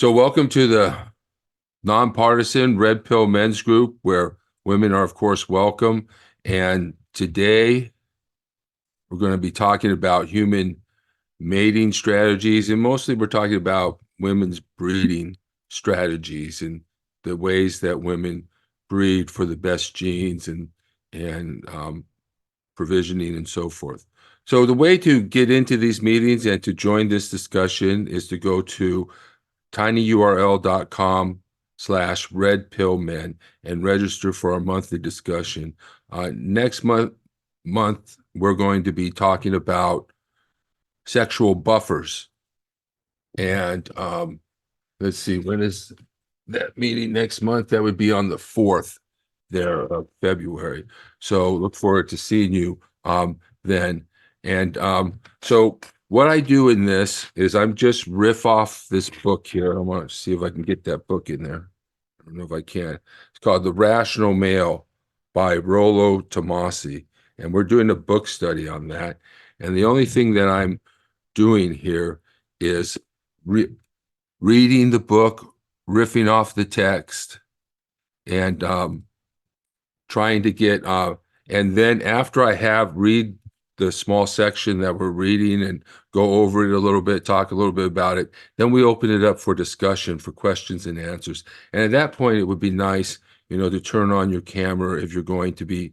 So welcome to the nonpartisan Red Pill Men's Group, where women are, of course, welcome. And today we're going to be talking about human mating strategies, and mostly we're talking about women's breeding strategies and the ways that women breed for the best genes and provisioning and so forth. So the way to get into these meetings and to join this discussion is to go to tinyurl.com/redpillmen and register for our monthly discussion. Next month, we're going to be talking about sexual buffers. And let's see, when is that meeting next month? That would be on the 4th there of February. So look forward to seeing you then. And so what I do in this is I'm just riff off this book here. I want to see if I can get that book in there. I don't know if I can. It's called The Rational Male by Rollo Tomasi. And we're doing a book study on that. And the only thing that I'm doing here is reading the book, riffing off the text, and trying to get and then after I have read the small section that we're reading and go over it a little bit, talk a little bit about it, then we open it up for discussion, for questions and answers. And at that point, it would be nice, to turn on your camera if you're going to be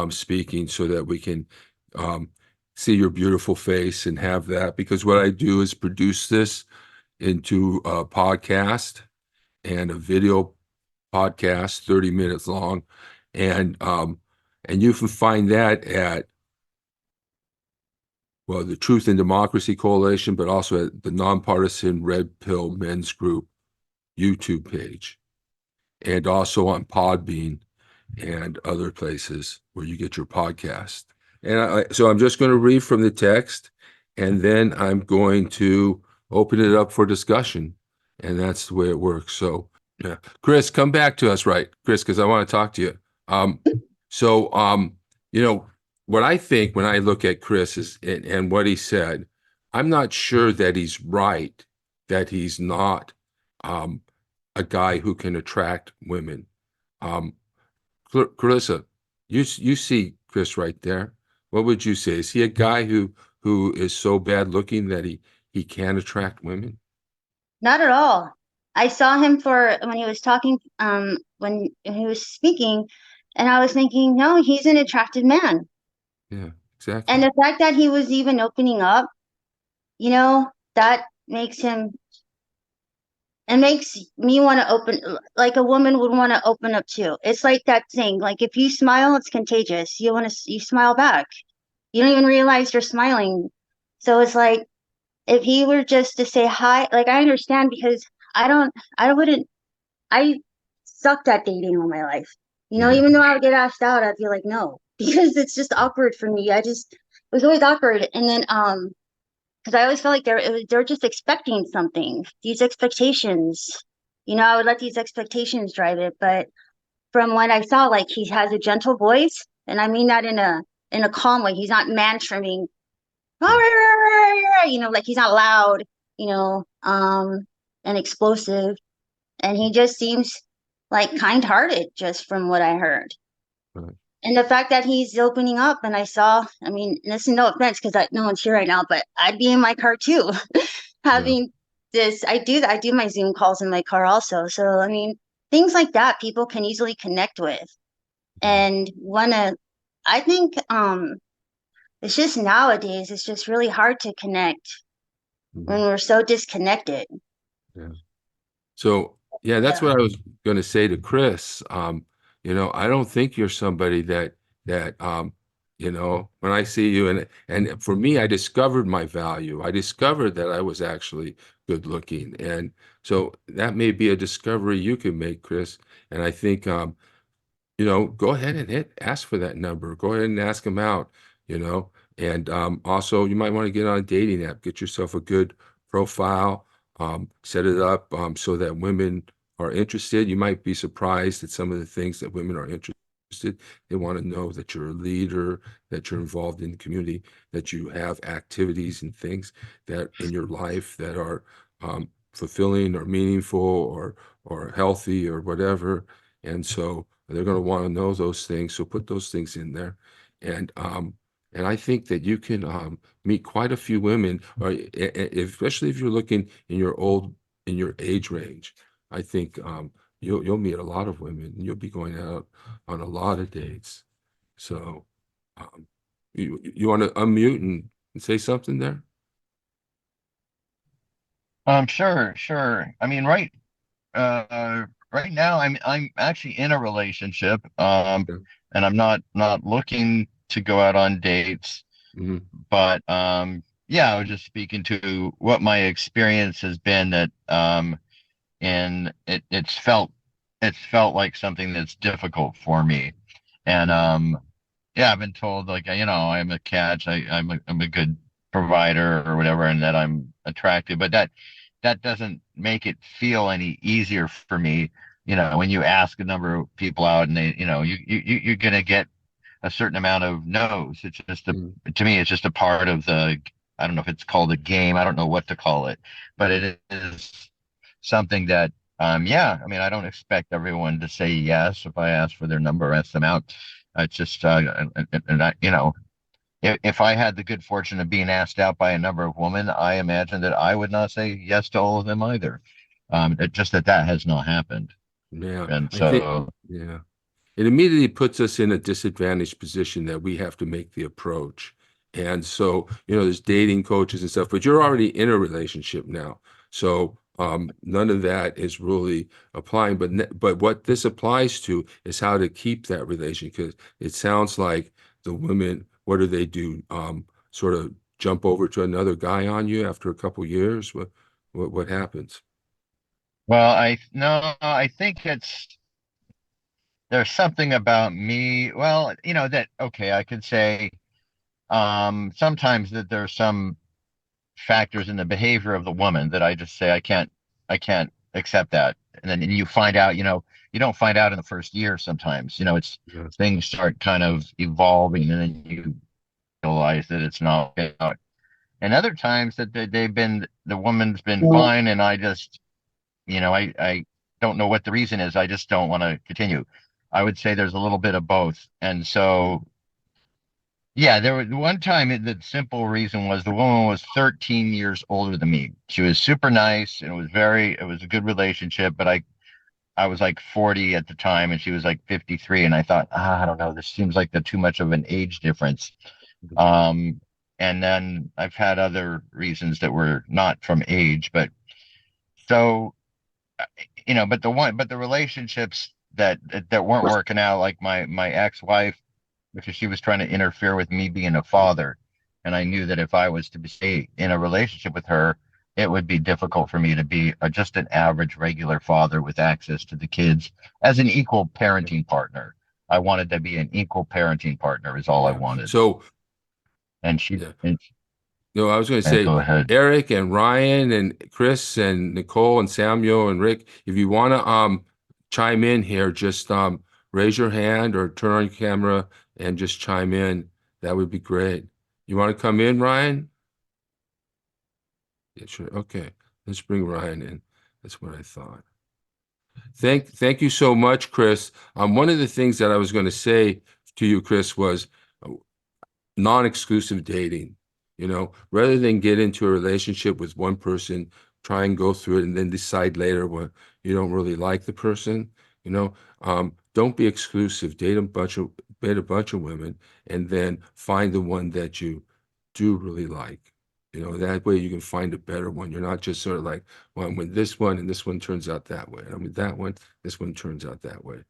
speaking, so that we can see your beautiful face and have that. Because what I do is produce this into a podcast and a video podcast, 30 minutes long. And you can find that at, well, the Truth and Democracy Coalition, but also at the Nonpartisan Red Pill Men's Group YouTube page, and also on Podbean and other places where you get your podcast. And so I'm just going to read from the text, and then I'm going to open it up for discussion. And that's the way it works. So, yeah. Chris, come back to us, right, Chris, because I want to talk to you. What I think when I look at Chris is, and what he said, I'm not sure that he's right, that he's not a guy who can attract women. Clarissa, you see Chris right there. What would you say? Is he a guy who is so bad looking that he can attract women? Not at all. I saw him for when he was talking, when he was speaking, and I was thinking, no, he's an attractive man. Yeah, exactly. And the fact that he was even opening up, that makes him, it makes me want to open, like a woman would want to open up too. It's like that thing, like if you smile, it's contagious. You smile back. You don't even realize you're smiling. So it's like, if he were just to say hi, like I understand because I wouldn't, I sucked at dating all my life. Mhm. Even though I would get asked out, I'd be like, no, because it's just awkward for me. It was always awkward. And then, because I always felt like they're just expecting something, these expectations, I would let these expectations drive it. But from what I saw, like he has a gentle voice, and I mean that in a calm way. He's not mantruming, Yeah. like he's not loud, and explosive. And he just seems like kind-hearted, just from what I heard. Right. And the fact that he's opening up, and I mean, this is no offense because no one's here right now, but I'd be in my car too, Yeah. having this. I do my Zoom calls in my car also. So I mean, things like that people can easily connect with and wanna. I think it's just nowadays it's just really hard to connect when Mhm. we're so disconnected. Yeah. So, yeah, that's Yeah. what I was going to say to Chris. I don't think you're somebody that when I see you, and for me, I discovered my value. I discovered that I was actually good looking. And so that may be a discovery you can make, Chris. And I think go ahead and ask for that number. Go ahead and ask them out, you know. And also, you might want to get on a dating app, get yourself a good profile, set it up so that women are interested. You might be surprised at some of the things that women are interested. They want to know that you're a leader, that you're involved in the community, that you have activities and things that in your life that are fulfilling or meaningful or healthy or whatever. And so they're going to want to know those things. So put those things in there. And and I think that you can meet quite a few women, or especially if you're looking in your age range. I think you'll meet a lot of women, and you'll be going out on a lot of dates. So you want to unmute and say something there? Sure, sure. I mean, right now I'm actually in a relationship, Yeah. and I'm not looking to go out on dates, Mhm. but yeah, I was just speaking to what my experience has been that and it's felt like something that's difficult for me. And yeah, I've been told like I'm a catch, I'm a good provider or whatever, and that I'm attractive, but that doesn't make it feel any easier for me. When you ask a number of people out and you're gonna get a certain amount of no's. It's just Mhm. to me, it's just a part of I don't know if it's called a game. I don't know what to call it, but Yeah. it is something that, yeah, I mean, I don't expect everyone to say yes if I ask for their number, ask them out. It's just, and I, if I had the good fortune of being asked out by a number of women, I imagine that I would not say yes to all of them either. Just that has not happened. Yeah. And I think, so, yeah. It immediately puts us in a disadvantaged position that we have to make the approach. And so, there's dating coaches and stuff, but you're already in a relationship now. So, none of that is really applying. But what this applies to is how to keep that relation. Because it sounds like the women, what do they do? Sort of jump over to another guy on you after a couple years? What happens? well, no, I think there's something about me. Well, that, okay, I could say sometimes that there's some factors in the behavior of the woman that I just say I can't accept that. And then you find out, you don't find out in the first year sometimes. It's Yeah. things start kind of evolving and then you realize that it's not working out. And other times that the woman's been fine and I just, I don't know what the reason is. I just don't want to continue. I would say there's a little bit of both. And so, yeah, there was one time the simple reason was the woman was 13 years older than me. She was super nice and it was a good relationship, but I was like 40 at the time and she was like 53. And I thought, I don't know, this seems like too much of an age difference. Um, and then I've had other reasons that were not from age, but so but the relationships that weren't working out, like my ex-wife, because she was trying to interfere with me being a father, and I knew that if I was to stay in a relationship with her, it would be difficult for me to be just an average regular father with access to the kids as an equal parenting partner. I wanted to be an equal parenting partner is all I Yeah. wanted. So, And she yeah. and, No, I was going to say go ahead. Eric and Ryan and Chris and Nicole and Samuel and Rick, if you want to chime in here, just raise your hand or turn on your camera and just chime in. That would be great. You want to come in, Ryan? Yeah, sure. Okay. Let's bring Ryan in. That's what I thought. Thank you so much, Chris. One of the things that I was going to say to you, Chris, was uh, non-exclusive dating. Rather than get into a relationship with one person, try and go through it and then decide later when you don't really like the person. Don't be exclusive. Date a bunch of women, and then find the one that you do really like. That way you can find a better one. You're not just sort of like, well, I'm with this one and this one turns out that way. And I'm with that one, this one turns out that way.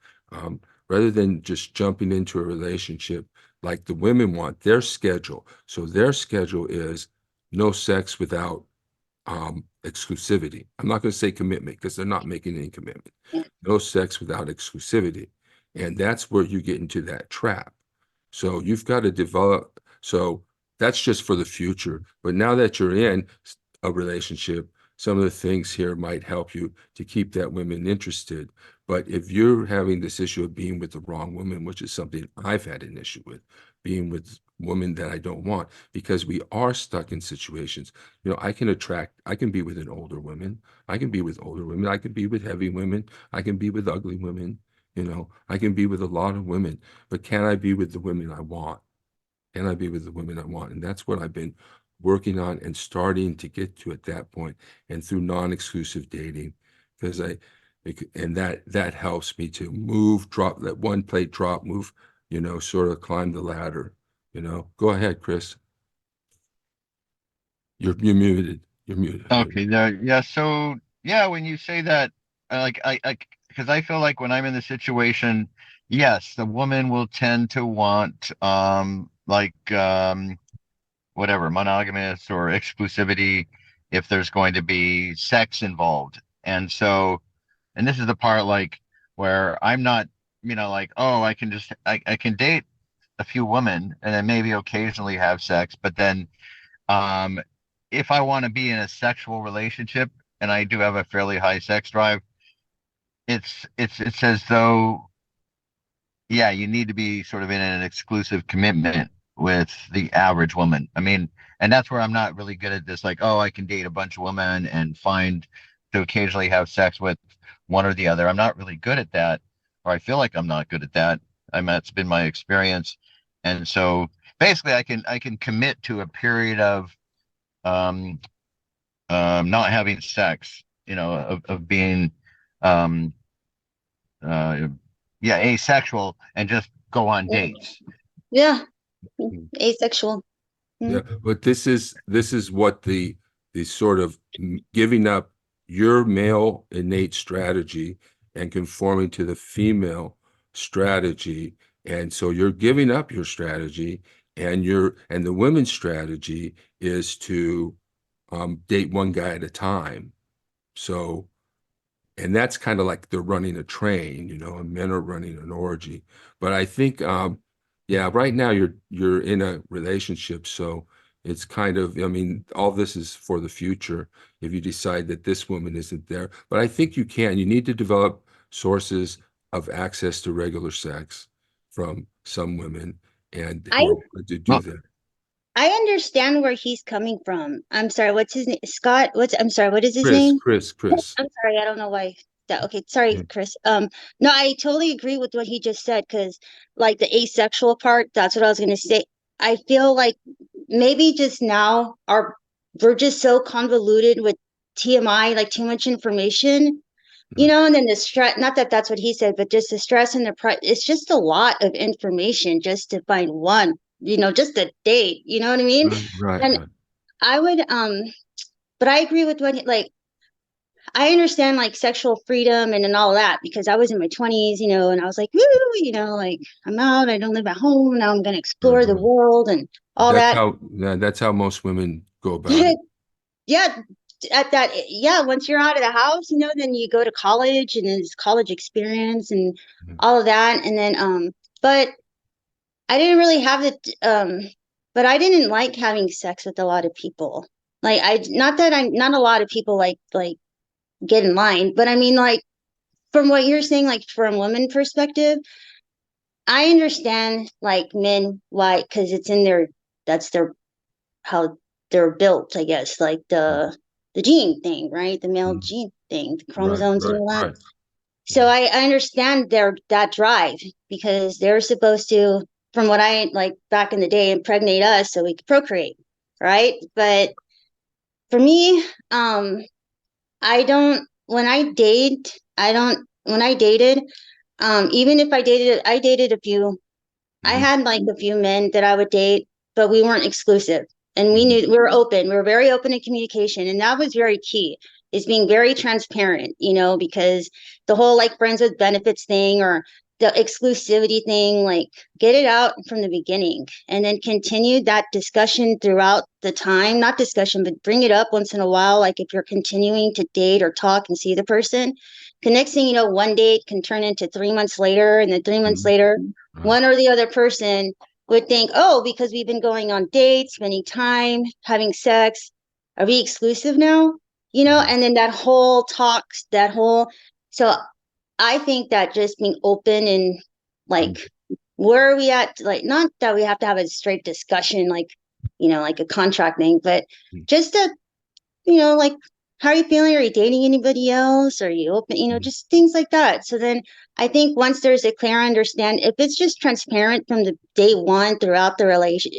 Rather than just jumping into a relationship like the women want their schedule. So their schedule is no sex without exclusivity. I'm not going to say commitment because they're not making any commitment. No sex without exclusivity. And that's where you get into that trap. So you've got to develop. So that's just for the future. But now that you're in a relationship, some of the things here might help you to keep that woman interested. But if you're having this issue of being with the wrong woman, which is something I've had an issue with, being with woman that I don't want, because we are stuck in situations. I can be with an older woman. I can be with older women. I can be with heavy women. I can be with ugly women. I can be with a lot of women, but can I be with the women I want? Can I be with the women I want? And that's what I've been working on and starting to get to at that point, and through non-exclusive dating, because that helps me to move, drop that one plate drop, move, sort of climb the ladder. Go ahead, Chris. You're muted. You're muted. Okay, yeah. So yeah, when you say that, because I feel like when I'm in the situation, yes, the woman will tend to want whatever, monogamous or exclusivity if there's going to be sex involved. And so, and this is the part like where I'm not, like, oh, I can date a few women and then maybe occasionally have sex, but then um if I want to be in a sexual relationship, and I do have a fairly high sex drive, it's as though, yeah, you need to be sort of in an exclusive commitment with the average woman. I mean, and that's where I'm not really good at this, like, oh, I can date a bunch of women and find to occasionally have sex with one or the other. I'm not really good at that, or I feel like I'm not good at that. I mean, that's been my experience. And so basically I can commit to a period of um not having sex, of being um uh yeah, asexual, and just go on dates. Yeah, Hmm. asexual. Yeah, Mm. but this is what the sort of giving up your male innate strategy and conforming to the female strategy. And so you're giving up your strategy, and the women's strategy is to date one guy at a time. So, and that's kind of like they're running a train, and men are running an orgy. But I think, yeah, right now you're in a relationship, so it's kind of, I mean, all this is for the future if you decide that this woman isn't there. But I think you need to develop sources of access to regular sex from some women, and I who are willing to do Well, that. I understand where he's coming from. I'm sorry, what's his name? Scott, I'm sorry, what is his Chris, name? Chris, Chris. I'm sorry, I don't know why that okay, sorry, Yeah. Chris. No, I totally agree with what he just said, because like the asexual part, that's what I was gonna say. I feel like maybe just now we're just so convoluted with TMI, like too much information, Mhm. and then the stress, not that that's what he said, but just the stress and it's just a lot of information just to find one, just a date, you know what I mean? Right, right, And right. I would, but I agree with like, I understand like sexual freedom and all that, because I was in my 20s, and I was like, woo, like I'm out, I don't live at home, now I'm going to Right, explore the right. world and all That's that. how, yeah, that's how most women go about it. Yeah, at that, yeah, once you're out of the house, then you go to college and it's college experience and Mhm. all of that. And then, but I didn't really have it, but I didn't like having sex with a lot of people. Like, not that not a lot of people like get in line, but I mean, like, from what you're saying, like from a woman perspective, I understand like men why, because it's in that's their how they're built, I guess, like the gene thing, right? The male Mhm. gene thing, the Right, chromosomes and right, all that. right. So I understand that drive, because they're supposed to, from what I like back in the day, impregnate us so we could procreate, right? But for me, I don't when I date, I don't when I dated, even if I dated a few. I Mhm, had like a few men that I would date, but we weren't exclusive. And we mhm, knew we were open. We were very open in communication. And that was very key, is being very transparent, because the whole like friends with benefits thing, or the exclusivity thing, like get it out from the beginning and then continue that discussion throughout the time. Not discussion, but bring it up once in a while. Like if you're continuing to date or talk and see the person, the next thing you know, one date can turn into 3 months later, and then 3 months mhm. later, Right. one or the other person would think, oh, because we've been going on dates, spending time, having sex, are we exclusive now? Mhm, And then that whole talks, so I think that just being open and mhm. like where are we at? Like, not that we have to have a straight discussion, like, like a contract thing, but Mm. just a, like, how are you feeling? Are you dating anybody else? Are you open? Just things like that. So then I think once there's a clear understand, if it's just transparent from the day one throughout the relation,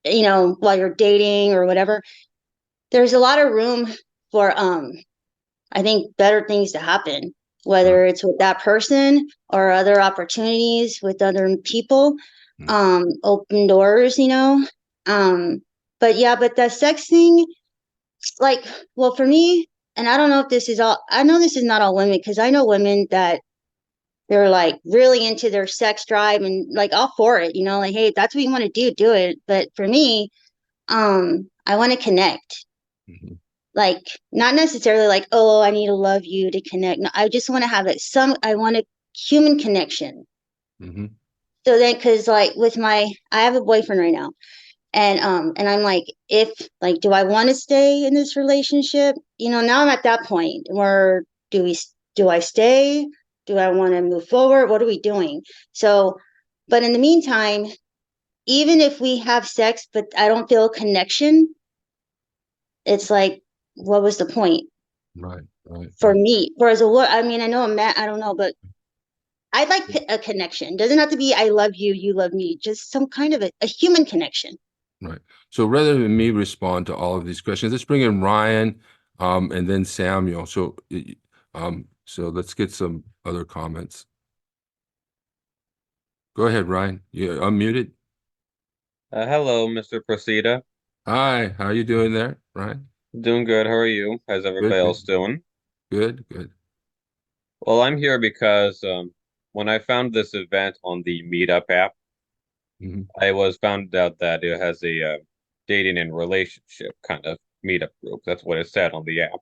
while you're dating or whatever, there's a lot of room for, I think, better things to happen, whether it's with that person or other opportunities with other people, open doors, but yeah, but the sex thing, like, well, for me, and I don't know if this is all, I know this is not all women, because I know women that they're like really into their sex drive and like all for it, like, hey, if that's what you want to do it. But for me, I want to connect. Mhm. Like, not necessarily like, oh, I need to love you to connect. No, I just want to have I want a human connection. Mhm. So then, because like I have a boyfriend right now, and I'm like, if like, do I want to stay in this relationship? Now I'm at that point where do I stay? Do I want to move forward? What are we doing? So, but in the meantime, even if we have sex, but I don't feel a connection, it's like, what was the point Right, right, for right. me? Whereas I mean, I know a man, I don't know, but I'd like a connection. Doesn't have to be I love you, you love me. Just some kind of a human connection. Right. So rather than me respond to all of these questions, let's bring in Ryan, and then Samuel. So let's get some other comments. Go ahead, Ryan. You unmuted. Hello, Mr. Procida. Hi, how you doing there, Ryan? Doing good. How are you? How's Good, everybody else good, doing? good, good. Well, I'm here because when I found this event on the Meetup app, Hmm. I was found out that it has a dating and relationship kind of meetup group. That's what it said on the app.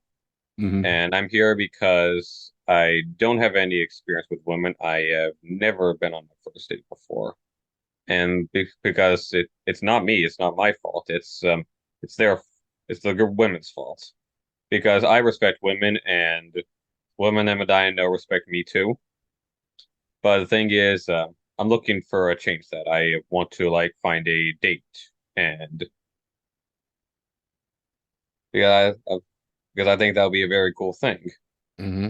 Hmm. And I'm here because I don't have any experience with women. I have never been on a first date before. And because it's not me, it's not my fault. It's their it's the women's fault. Because I respect women and women in Medina respect me too. But the thing is, I'm looking for a change that I want to like find a date and yeah, because I think that would be a very cool thing. Hmm.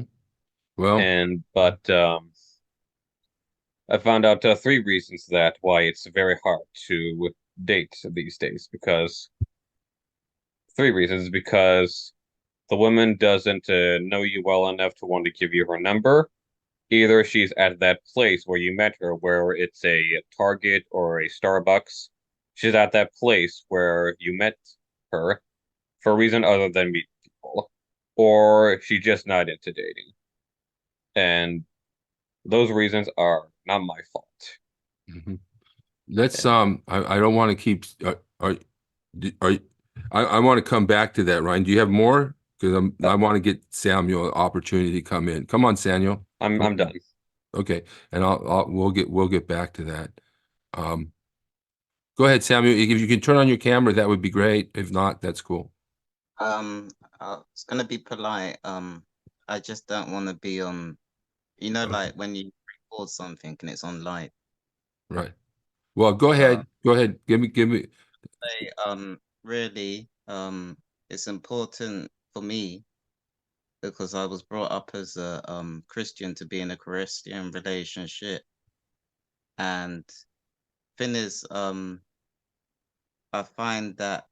Well, And but I found out three reasons that why it's very hard to date these days. Because three reasons because the woman doesn't know you well enough to want to give you her number. Either she's at that place where you met her, where it's a Target or a Starbucks. She's at that place where you met her for a reason other than meet people, or she's just not into dating. And those reasons are not my fault. mhm. Let's And I don't want to keep are I want to come back to that, Ryan. Do you have more? Because I want to get Samuel an opportunity to come in. Come on, Samuel. I'm Come I'm on. done. Okay, and we'll get back to that. Um, Go ahead, Samuel. If you can turn on your camera, that would be great. If not, that's cool. Um, it's gonna be polite. I just don't want to be on, Okay, like when you record something and it's on live. right. Well, go So ahead. Go ahead. Give me. really, it's important for me because I was brought up as a Christian to be in a Christian relationship, and thing is, I find that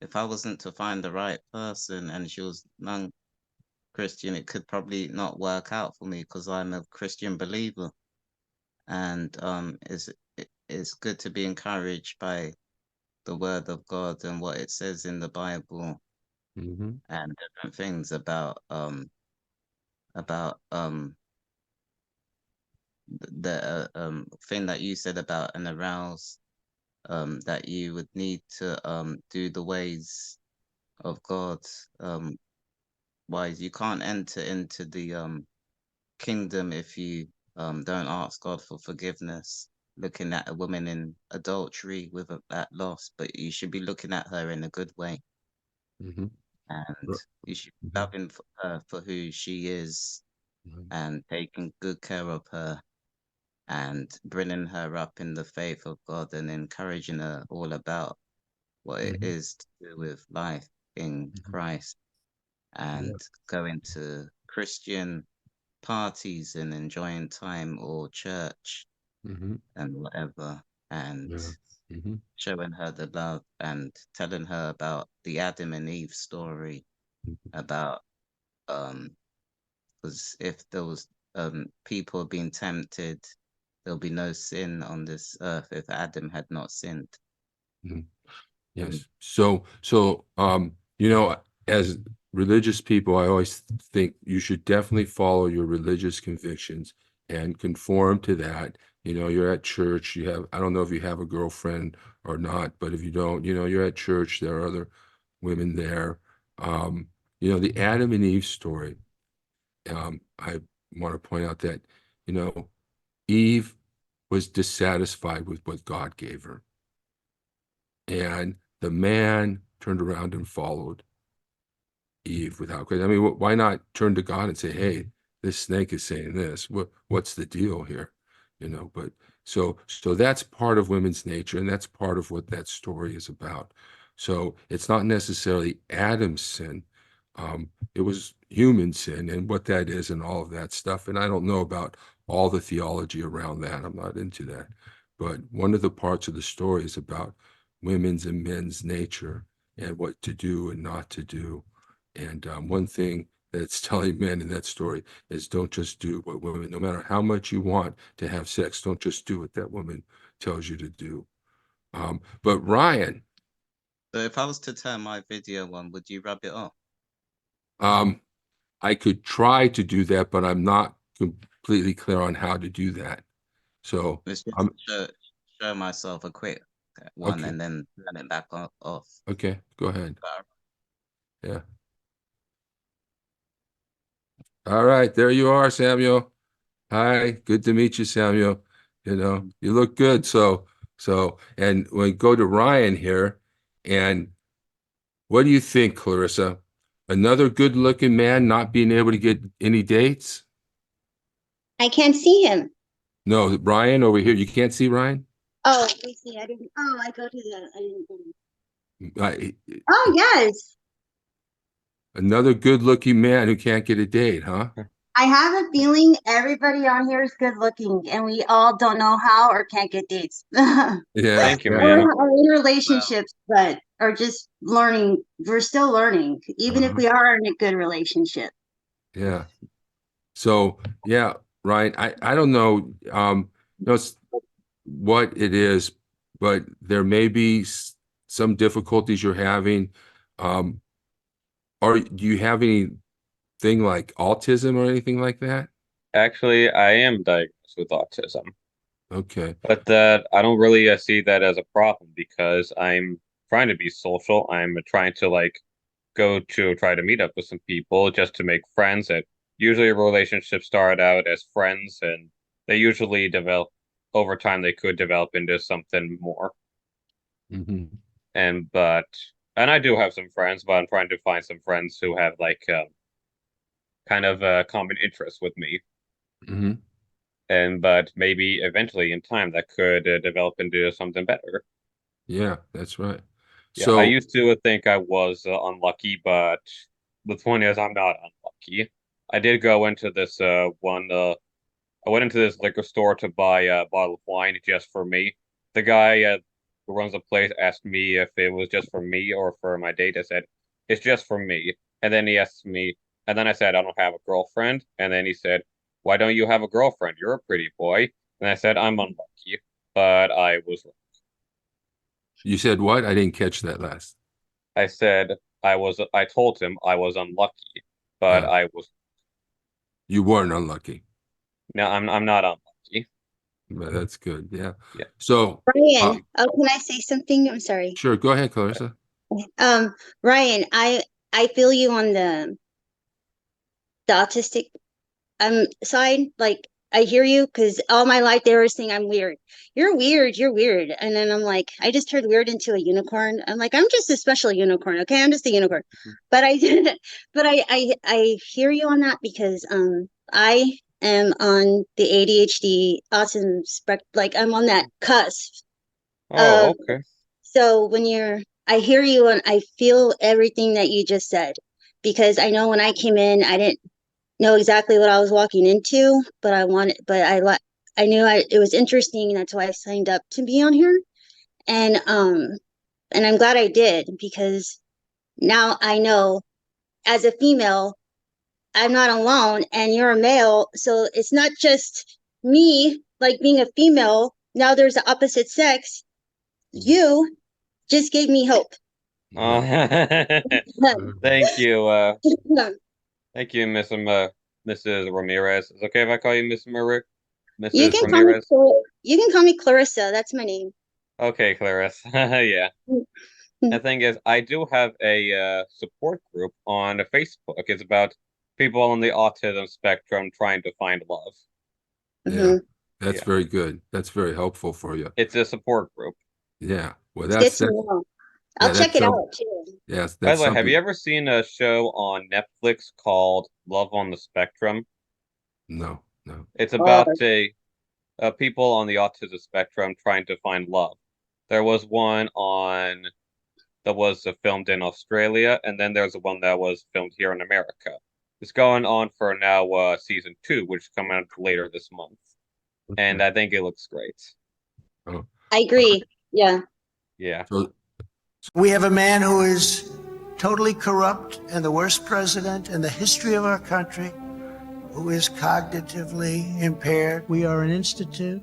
if I wasn't to find the right person and she was non-Christian, it could probably not work out for me because I'm a Christian believer. And it's good to be encouraged by the word of God and what it says in the Bible Hmm. and different things about the thing that you said about an arouse that you would need to do the ways of God wise. You can't enter into the kingdom if you don't ask God for forgiveness. Looking at a woman in adultery with that loss, but you should be looking at her in a good way, Hmm. and you should be loving her for who she is Hmm. and taking good care of her and bringing her up in the faith of God and encouraging her all about what it Mhm. is to do with life in Mhm. Christ, and Yeah. going to Christian parties and enjoying time or church Mhm. and whatever, and Yeah. Mhm. showing her the love and telling her about the Adam and Eve story, about because if those people being tempted, there'll be no sin on this earth if Adam had not sinned. Mhm. Mm. Yes. As religious people, I always think you should definitely follow your religious convictions and conform to that. You're at church, I don't know if you have a girlfriend or not, but if you don't, you're at church, there are other women there. The Adam and Eve story, I want to point out that, Eve was dissatisfied with what God gave her. And the man turned around and followed Eve without question. I mean, why not turn to God and say, "Hey, this snake is saying this. What's the deal here?" But so that's part of women's nature, and that's part of what that story is about. So it's not necessarily Adam's sin. It was human sin and what that is and all of that stuff. And I don't know about all the theology around that. I'm not into that. But one of the parts of the story is about women's and men's nature and what to do and not to do. And one thing that's telling men in that story is don't just do what women, no matter how much you want to have sex, don't just do what that woman tells you to do. But Ryan, So if I was to turn my video on, would you rub it off? um, I could try to do that, but I'm not completely clear on how to do that. So Let's just I'm show myself a quick one okay. and then turn it back off. Okay, go ahead. Yeah. All right, there you are, Samuel. Hi, good to meet you, Samuel. You look good. And we go to Ryan here, and what do you think, Clarissa? Another good-looking man not being able to get any dates? I can't see him. No, Ryan over here. You can't see Ryan? Oh, let me see. I didn't. Oh, I go to the. I didn't go Uh, Oh, yes. Another good-looking man who can't get a date, huh? I have a feeling everybody on here is good looking, and we all don't know how or can't get dates. Or Yeah, Thank you, yeah. man. are in relationships, but are just learning. We're still learning, even if Uh-huh. we are in a good relationship. Yeah. So, yeah, Ryan, I don't know, what it is, but there may be some difficulties you're having. Um, do you have anything like autism or anything like that? Actually, I am diagnosed with autism, Okay. but that I don't really see that as a problem because I'm trying to be social. I'm trying to go to try to meet up with some people just to make friends. And usually relationships start out as friends, and they usually develop over time. They could develop into something more. Hmm. And I do have some friends, but I'm trying to find some friends who have kind of a common interest with me. Hmm. And but maybe eventually in time that could develop into something better. Yeah, that's right. Yeah, I So, used to think I was unlucky, but the point is I'm not unlucky. I did go into this one. I went into this liquor store to buy a bottle of wine just for me. The guy who runs the place asked me if it was just for me or for my date. I said it's just for me, and then he asked me, and then I said I don't have a girlfriend, and then he said, "Why don't you have a girlfriend? You're a pretty boy." And I said I'm unlucky, but I was you said what? I didn't catch that last. I said I told him I was unlucky, but Uh, I was you weren't unlucky. no, I'm not unlucky. But that's good. Yeah. Yeah. So, Ryan, uh, oh, can I say something? I'm sorry. sure, go ahead, Clarissa. Ryan, I feel you on the autistic side. Like I hear you because all my life they were saying I'm weird. You're weird. You're weird. And then I'm like, I just turned weird into a unicorn. I'm like, I'm just a special unicorn. Okay, I'm just a unicorn. But I, but I hear you on that because I am on the ADHD autism spectrum. Like I'm on that cusp. Oh, okay. So I hear you and I feel everything that you just said, because I know when I came in, I didn't know exactly what I was walking into, but I knew it was interesting. And that's why I signed up to be on here. And I'm glad I did, because now I know as a female, I'm not alone and you're a male. So it's not just me, like being a female. Now there's the opposite sex. You just gave me hope. Uh, thank you. Thank you, Mrs. Ramirez. Is it okay if I call you Miss You Mrs. can call me Ramirez? you can call me Clarissa. That's my name. Okay, Clarice. Yeah. The thing is, I do have a support group on Facebook. It's about people on the autism spectrum trying to find love. Yeah, that's Yeah. very good. That's very helpful for you. It's a support group. Yeah. Well, It's good that's to that. know. Yeah, I'll check that's it some, out too. yes, By that's the way, have something. you ever seen a show on Netflix called Love on the Spectrum? No, no. It's about people on the autism spectrum trying to find love. There was one that was filmed in Australia, and then there's one that was filmed here in America. It's going on for now season 2, which is coming out later this month, and I think it looks great. Oh, I agree. Yeah. Yeah. so We have a man who is totally corrupt and the worst president in the history of our country, who is cognitively impaired. We are an institute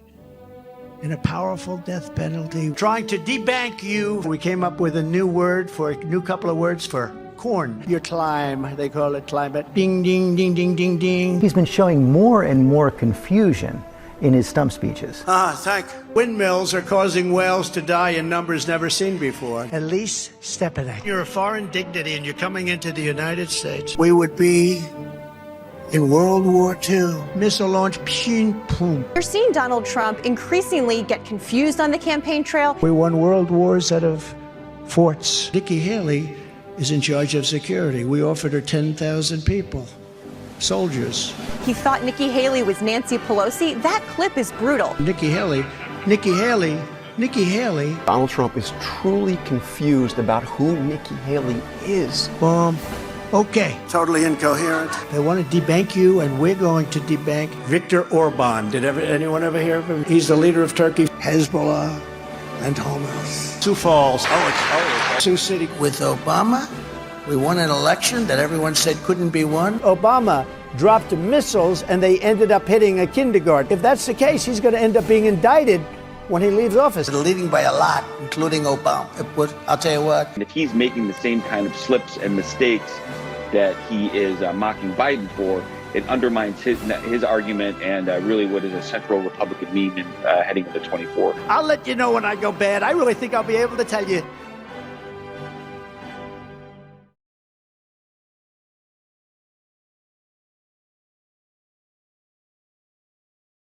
in a powerful death penalty, trying to debank you. We came up with a new couple of words for corn. Your climb, they call it climate. Ding, ding, ding, ding, ding, ding. He's been showing more and more confusion in his stump speeches. Windmills are causing whales to die in numbers never seen before. Elise Stepanek. You're a foreign dignity and you're coming into the United States. We would be in World War II. Missile launch, pshin, boom. You're seeing Donald Trump increasingly get confused on the campaign trail. We won world wars out of forts. Nikki Haley is in charge of security. We offered her 10,000 people, soldiers. He thought Nikki Haley was Nancy Pelosi. That clip is brutal. Nikki Haley. Donald Trump is truly confused about who Nikki Haley is. Okay. Totally incoherent. They want to debank you, and we're going to debank Viktor Orban. Did anyone ever hear of him? He's the leader of Turkey, Hezbollah, and Hamas. Sioux Falls. Sioux City. With Obama, we won an election that everyone said couldn't be won. Obama dropped missiles, and they ended up hitting a kindergarten. If that's the case, he's going to end up being indicted when he leaves office. They're leading by a lot, including Obama. I'll tell you what. And if he's making the same kind of slips and mistakes that he is mocking Biden for, it undermines his argument and really what is a central Republican meme heading into 24. I'll let you know when I go bad. I really think I'll be able to tell you